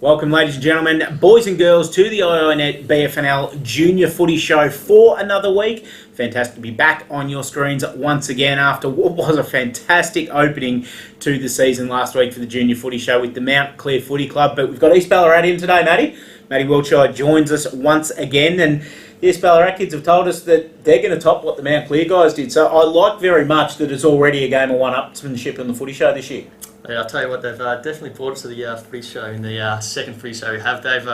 Welcome, ladies and gentlemen, boys and girls, to the iiNet BFNL Junior Footy Show for another week. Fantastic to be back on your screens once again after what was a fantastic opening to the season last week for the Junior Footy Show with the Mount Clear Footy Club. But we've got East Ballarat in today, Matty Wiltshire joins us once again, and the East Ballarat kids have told us that they're going to top what the Mount Clear guys did. So I like very much that it's already a game of one-upsmanship on the footy show this year. Yeah, I'll tell you what, they've definitely brought us to the footy show in the second footy show we have. They've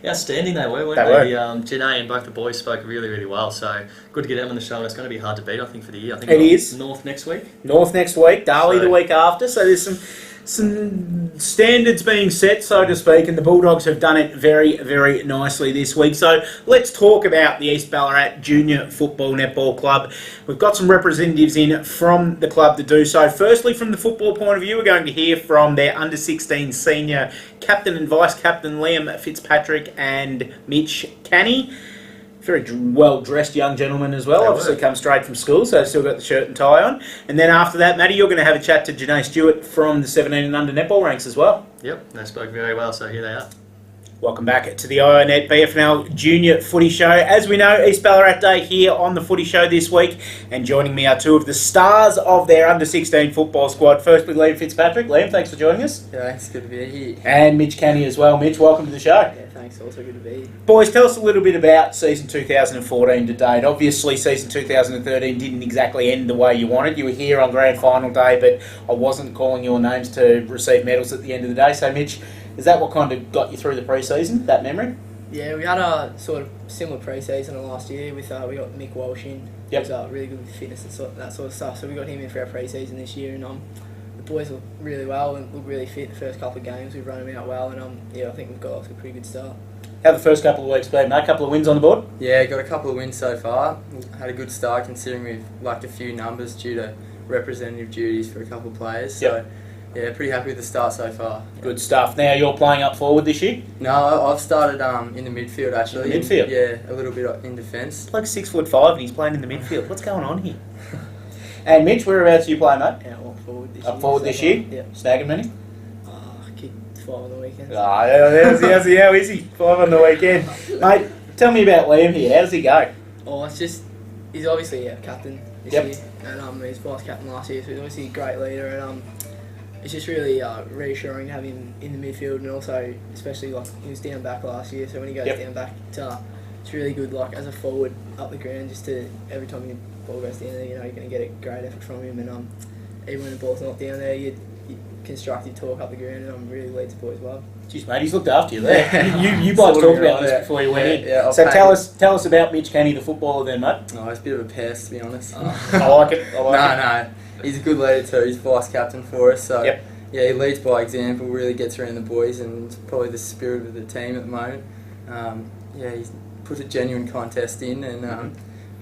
outstanding they were, weren't they? Janae and both the boys spoke really, really well, so good to get them on the show, and it's going to be hard to beat, I think, for the year. I think it is. North next week, Darley the week after, so there's some standards being set, so to speak, and the Bulldogs have done it very, very nicely this week. So let's talk about the East Ballarat Junior Football Netball Club. We've got some representatives in from the club to do so. Firstly, from the football point of view, we're going to hear from their under-16 senior captain and vice-captain Liam Fitzpatrick and Mitch Canny. Very well-dressed young gentlemen as well. Obviously come straight from school, so they've still got the shirt and tie on. And then after that, Matty, you're going to have a chat to Janae Stewart from the 17 and under netball ranks as well. Yep, they spoke very well, so here they are. Welcome back to the iiNet BFNL Junior Footy Show. As we know, East Ballarat Day here on the Footy Show this week, and joining me are two of the stars of their under-16 football squad. Firstly, Liam Fitzpatrick. Liam, thanks for joining us. Yeah, it's good to be here. And Mitch Canny as well. Mitch, welcome to the show. Yeah, thanks. Also good to be here. Boys, tell us a little bit about season 2014 to date. Obviously, season 2013 didn't exactly end the way you wanted. You were here on grand final day, but I wasn't calling your names to receive medals at the end of the day. So, Mitch, is that what kind of got you through the pre-season, that memory? Yeah, we had a sort of similar pre-season last year with we got Mick Walsh in. Yep. He was really good with fitness and that sort of stuff. So we got him in for our pre-season this year, and the boys look really well and look really fit the first couple of games. We've run them out well, and I think we've got off to a pretty good start. How the first couple of weeks been, mate? A couple of wins on the board? Yeah, got a couple of wins so far. Had a good start considering we've lacked a few numbers due to representative duties for a couple of players. So, yeah, pretty happy with the start so far. Good stuff. Now you're playing up forward this year? No, I've started in the midfield actually. In the midfield? Yeah, a little bit in defence. Like 6'5" and he's playing in the midfield. What's going on here? And Mitch, whereabouts are you playing, mate? Yeah, up forward this year. Up forward this year? Yeah. Snagging many? I kicked 5 on the weekend. How is he? 5 on the weekend. Mate, tell me about Liam here. How does he go? Oh, he's obviously captain this year, and he's vice captain last year, so he's obviously a great leader, and it's just really reassuring to have him in the midfield, and also especially like he was down back last year, so when he goes down back, it's really good like as a forward up the ground, just to every time the ball goes down there, you're going to get a great effort from him, and even when the ball's not down there, you constructive talk up the ground, and really leads the boys well. Jeez, mate, he's looked after you there. you both talked about this before you went in. Yeah, so tell us about Mitch Canny, the footballer then, mate. Oh, he's a bit of a pest, to be honest. I like it. No. He's a good leader too. He's vice captain for us, so yeah, he leads by example. Really gets around the boys, and it's probably the spirit of the team at the moment. He's put a genuine contest in, and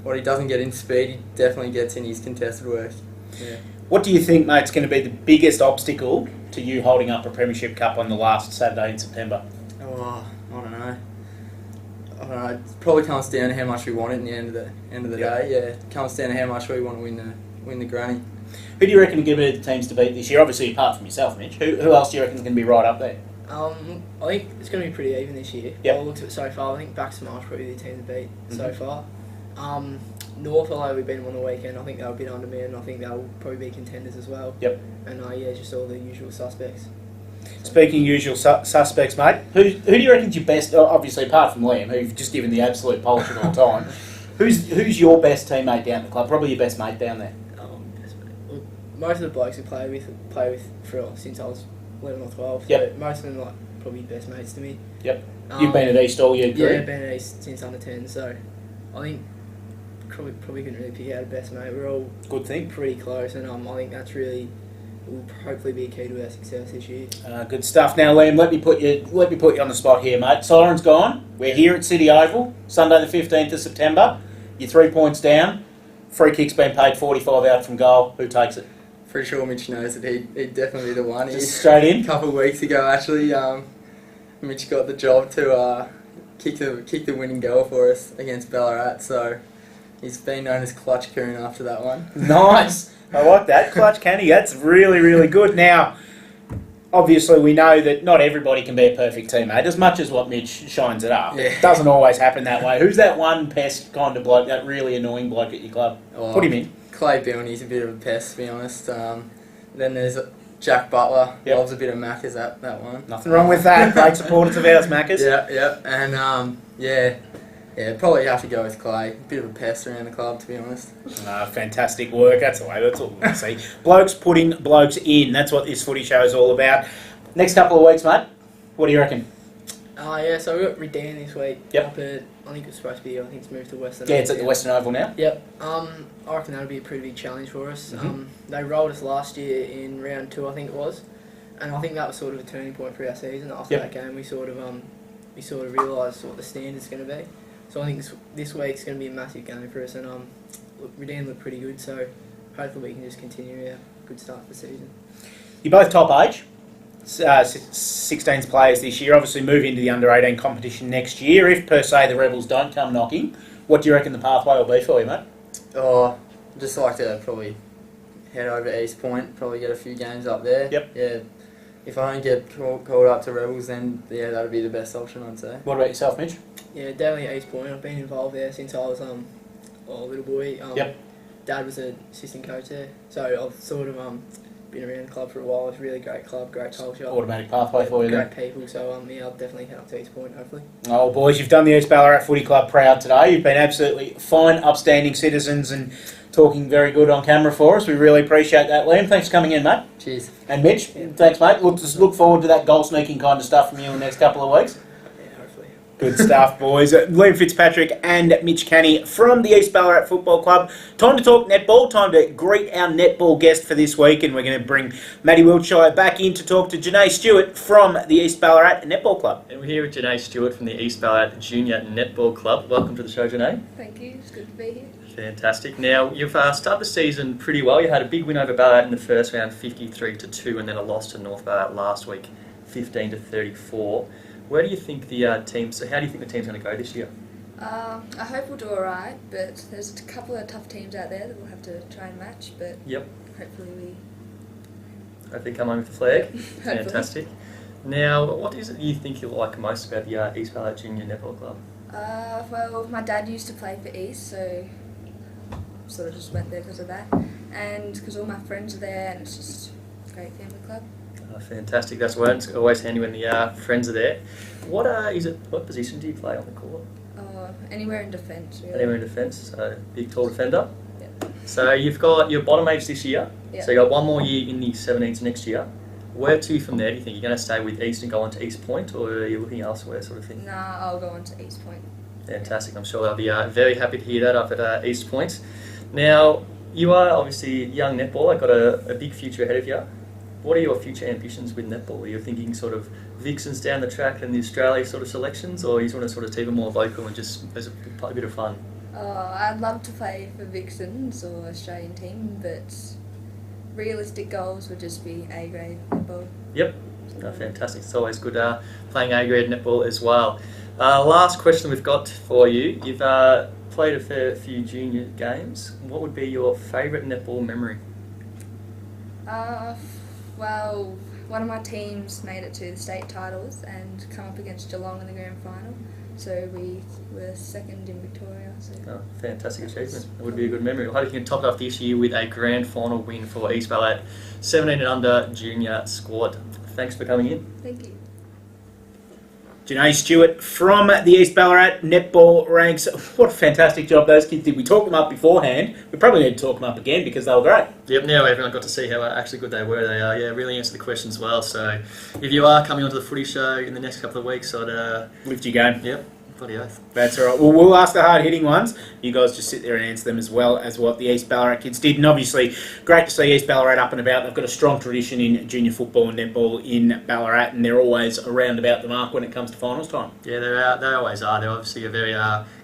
what he doesn't get in speed, he definitely gets in his contested work. Yeah. What do you think, mate, is going to be the biggest obstacle to you holding up a Premiership Cup on the last Saturday in September? Oh, I don't know. It probably comes down to how much we want it in the end of the day. Yeah, it comes down to how much we want to win the granny. Who do you reckon are going to be the teams to beat this year? Obviously, apart from yourself, Mitch. Who else do you reckon is going to be right up there? I think it's going to be pretty even this year. Yep. I looked at it so far. I think Baxter Marsh probably the team to beat so far. North, although we've been on the weekend, I think they're a bit under me, and I think they'll probably be contenders as well. Yep. And just all the usual suspects. Speaking of usual suspects, mate, who do you reckon's your best? Obviously, apart from Liam, who you've just given the absolute polishing all time. Who's your best teammate down at the club? Probably your best mate down there. Most of the blokes who play with since I was 11 or 12. Yep. So most of them are probably best mates to me. Yep. You've been at East all your career? Yeah, I've been at East since under 10. So I think probably couldn't really pick out a best mate. We're all good thing, pretty close, and I think that's really will hopefully be a key to our success this year. Good stuff. Now, Liam, let me put you on the spot here, mate. Siren's gone. We're here at City Oval, Sunday the 15th of September. You're 3 points down. Free kick's been paid 45 out from goal. Who takes it? Pretty sure Mitch knows that he'd definitely be the one. Just straight in? A couple of weeks ago, actually, Mitch got the job to kick the winning goal for us against Ballarat, so he's been known as Clutch Coon after that one. Nice. I like that. Clutch Canny. That's really, really good. Now, obviously we know that not everybody can be a perfect teammate, as much as what Mitch shines it up. Yeah. It doesn't always happen that way. Who's that one pest kind of bloke, that really annoying bloke at your club? Oh, Put him in. Clay Bilney's a bit of a pest, to be honest. Then there's Jack Butler. Yep. Loves a bit of Maccas, that one. Nothing wrong with that. Great supporters of ours, Maccas. Yeah. And, probably have to go with Clay. Bit of a pest around the club, to be honest. Fantastic work. That's the way. That's all we want to see. Blokes putting blokes in. That's what this footy show is all about. Next couple of weeks, mate. What do you reckon? So we got Redan this week. Yep. Up at, I think it's supposed to be. I think it's moved to Western. Yeah, it's at the Western Oval now. Yep. I reckon that'll be a pretty big challenge for us. Mhm. They rolled us last year in round 2, I think it was, and I think that was sort of a turning point for our season. After Yep. that game, we sort of realised what the standard's going to be. So I think this week's going to be a massive game for us, and Redan looked pretty good. So hopefully we can just continue our good start for the season. You're both top age. 16s players this year. Obviously move into the under-18 competition next year. If, per se, the Rebels don't come knocking, what do you reckon the pathway will be for you, mate? Oh, just like to probably head over to East Point, probably get a few games up there. Yep. Yeah. If I don't get called up to Rebels, then that'll be the best option, I'd say. What about yourself, Mitch? Yeah, definitely at East Point. I've been involved there since I was a little boy. Yep. Dad was an assistant coach there, so I've sort of been around the club for a while. It's a really great club, great culture, Automatic pathway for you then. great people. So I'll definitely head up to East Point, hopefully. Oh, boys, you've done the East Ballarat Footy Club proud today. You've been absolutely fine, upstanding citizens and talking very good on camera for us. We really appreciate that, Liam. Thanks for coming in, mate. Cheers. And Mitch, thanks, mate. Look forward to that goal sneaking kind of stuff from you in the next couple of weeks. Yeah, hopefully. Good stuff, boys. Liam Fitzpatrick and Mitch Canny from the East Ballarat Football Club. Time to talk netball. Time to greet our netball guest for this week, and we're going to bring Maddie Wiltshire back in to talk to Janae Stewart from the East Ballarat Netball Club. And we're here with Janae Stewart from the East Ballarat Junior Netball Club. Welcome to the show, Janae. Thank you, it's good to be here. Fantastic. Now, you've started the season pretty well. You had a big win over Ballarat in the first round, 53-2, and then a loss to North Ballarat last week, 15-34. Where do you think the how do you think the team's going to go this year? I hope we'll do alright, but there's a couple of tough teams out there that we'll have to try and match, but Yep. hopefully Hopefully come home with the flag. Hopefully. Fantastic. Now, what is it you think you like most about the East Ballarat Junior Netball Club? well, my dad used to play for East, so sort of just went there because of that, and because all my friends are there, and it's just a great family club. Fantastic. That's why it's always handy when the friends are there. What position do you play on the court? Anywhere in defence, really. Anywhere in defence, so big tall defender. Yep. So you've got your bottom age this year. Yep. So you got one more year in the 17s next year. Where to from there? Do you think you're going to stay with East and go on to East Point, or are you looking elsewhere, sort of thing? Nah, I'll go on to East Point. Fantastic. I'm sure they'll be very happy to hear that up at East Point. Now, you are obviously a young netballer, got a big future ahead of you. What are your future ambitions with netball? Are you thinking sort of Vixens down the track and the Australia sort of selections, or you just want to sort of keep it more local and just as a bit of fun? I'd love to play for Vixens or Australian team, but realistic goals would just be A-grade netball. Yep. Fantastic. It's always good playing A-grade netball as well. Last question we've got for you. You've played a fair few junior games. What would be your favourite netball memory? Well, one of my teams made it to the state titles and come up against Geelong in the grand final. So we were second in Victoria. So Fantastic achievement. It would be a good memory. I hope you can top it off this year with a grand final win for East Ballarat 17 and under junior squad. Thanks for coming in. thank you. Janae Stewart from the East Ballarat netball ranks. What a fantastic job those kids did. We talked them up beforehand. We probably need to talk them up again because they were great. Yep, now everyone got to see how actually good they were. They really answered the questions well. So if you are coming onto the footy show in the next couple of weeks, I'd... Lift your game. Yep, bloody oath. That's all right. Well, we'll ask the hard-hitting ones. You guys just sit there and answer them as well as what the East Ballarat kids did. And obviously, great to see East Ballarat up and about. They've got a strong tradition in junior football and netball in Ballarat, and they're always around about the mark when it comes to finals time. Yeah, they always are. They're obviously a very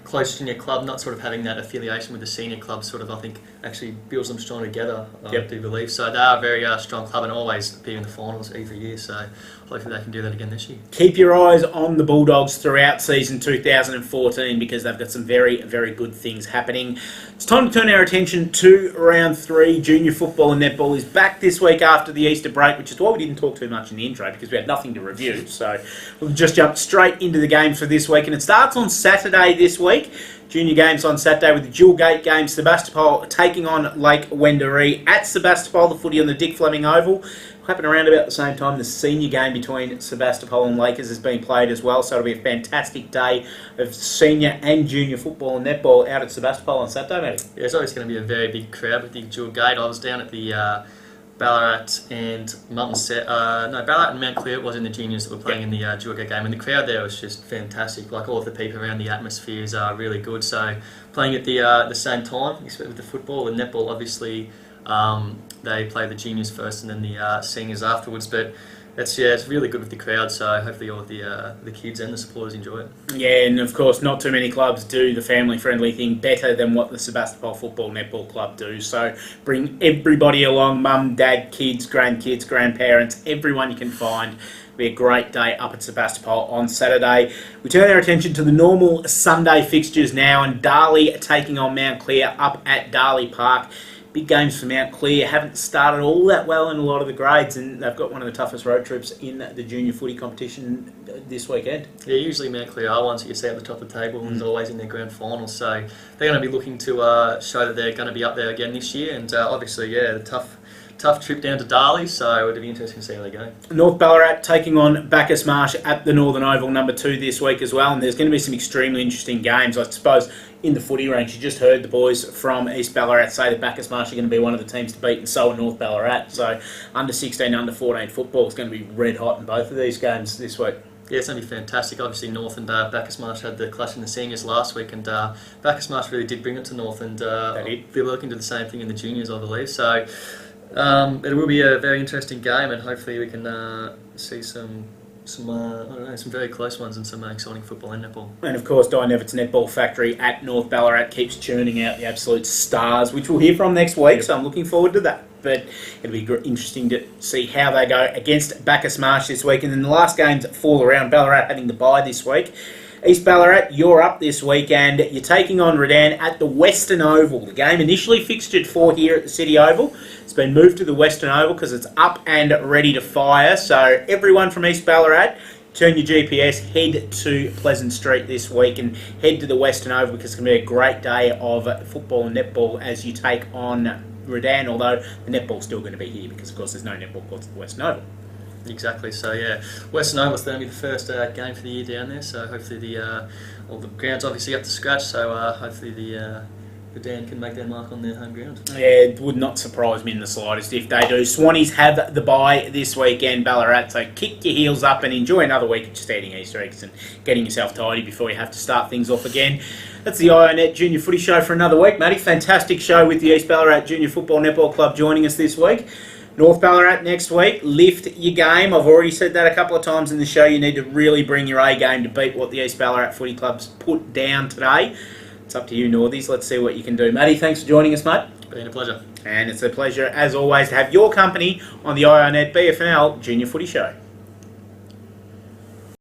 close junior club, not sort of having that affiliation with the senior club, sort of I think actually builds them strong together. I do believe so. They are a very strong club and always be in the finals every year. So hopefully they can do that again this year. Keep your eyes on the Bulldogs throughout season 2014 because they've got some very, very good things happening. It's time to turn our attention to round 3. Junior football and netball is back this week after the Easter break, which is why we didn't talk too much in the intro because we had nothing to review. So we'll just jump straight into the games for this week, and it starts on Saturday this week. Junior games on Saturday with the dual gate game, Sebastopol taking on Lake Wendouree at Sebastopol. The footy on the Dick Fleming Oval. Happen around about the same time the senior game between Sebastopol and Lakers has been played as well, so it'll be a fantastic day of senior and junior football and netball out at Sebastopol on Saturday, maybe. Yeah, it's always going to be a very big crowd with the dual gate. I was down at the Ballarat and Ballarat and Mount Clear was in the juniors that were playing in the dual gate game, and the crowd there was just fantastic. Like all of the people around, the atmospheres are really good. So playing at the same time, with the football and netball, obviously. They play the juniors first and then the seniors afterwards, but it's really good with the crowd, so hopefully all of the kids and the supporters enjoy it. Yeah, and of course not too many clubs do the family-friendly thing better than what the Sebastopol Football Netball Club do, so bring everybody along, mum, dad, kids, grandkids, grandparents, everyone you can find. It'll be a great day up at Sebastopol on Saturday. We turn our attention to the normal Sunday fixtures now, and Darley taking on Mount Clear up at Darley Park. Big games for Mount Clear. Haven't started all that well in a lot of the grades, and they've got one of the toughest road trips in the junior footy competition this weekend. Yeah, usually Mount Clear are ones that you see at the top of the table and always in their grand final, so they're going to be looking to show that they're going to be up there again this year, and obviously, the tough trip down to Darley, so it'll be interesting to see how they go. North Ballarat taking on Bacchus Marsh at the Northern Oval number 2 this week as well, and there's going to be some extremely interesting games. I suppose in the footy ranks, you just heard the boys from East Ballarat say that Bacchus Marsh are going to be one of the teams to beat, and so are North Ballarat. So under 16, under 14 football is going to be red hot in both of these games this week. Yeah, it's going to be fantastic. Obviously, North and Bacchus Marsh had the clash in the seniors last week, and Bacchus Marsh really did bring it to North, and they're looking to the same thing in the juniors, I believe. So it will be a very interesting game, and hopefully we can see some very close ones and some exciting football and netball. And of course, Di Nevitt's Netball Factory at North Ballarat keeps churning out the absolute stars, which we'll hear from next week, so I'm looking forward to that. But it'll be interesting to see how they go against Bacchus Marsh this week. And then the last games fall around, Ballarat having the bye this week. East Ballarat, you're up this weekend. You're taking on Redan at the Western Oval. The game initially fixtured for here at the City Oval. It's been moved to the Western Oval because it's up and ready to fire. So everyone from East Ballarat, turn your GPS, head to Pleasant Street this week and head to the Western Oval because it's going to be a great day of football and netball as you take on Redan, although the netball's still going to be here because, of course, there's no netball courts at the Western Oval. Exactly. So Western Oval's going to be the first game for the year down there. So hopefully all the ground's obviously up to scratch. So hopefully the Dan can make their mark on their home ground. Yeah, it would not surprise me in the slightest if they do. Swannies have the bye this weekend, Ballarat. So kick your heels up and enjoy another week of just eating Easter eggs and getting yourself tidy before you have to start things off again. That's the iiNet Junior Footy Show for another week, Matty. Fantastic show with the East Ballarat Junior Football Netball Club joining us this week. North Ballarat next week, lift your game. I've already said that a couple of times in the show. You need to really bring your A game to beat what the East Ballarat Footy Club's put down today. It's up to you, Northies. Let's see what you can do. Matty, thanks for joining us, mate. Been a pleasure. And it's a pleasure, as always, to have your company on the iiNet BFNL Junior Footy Show.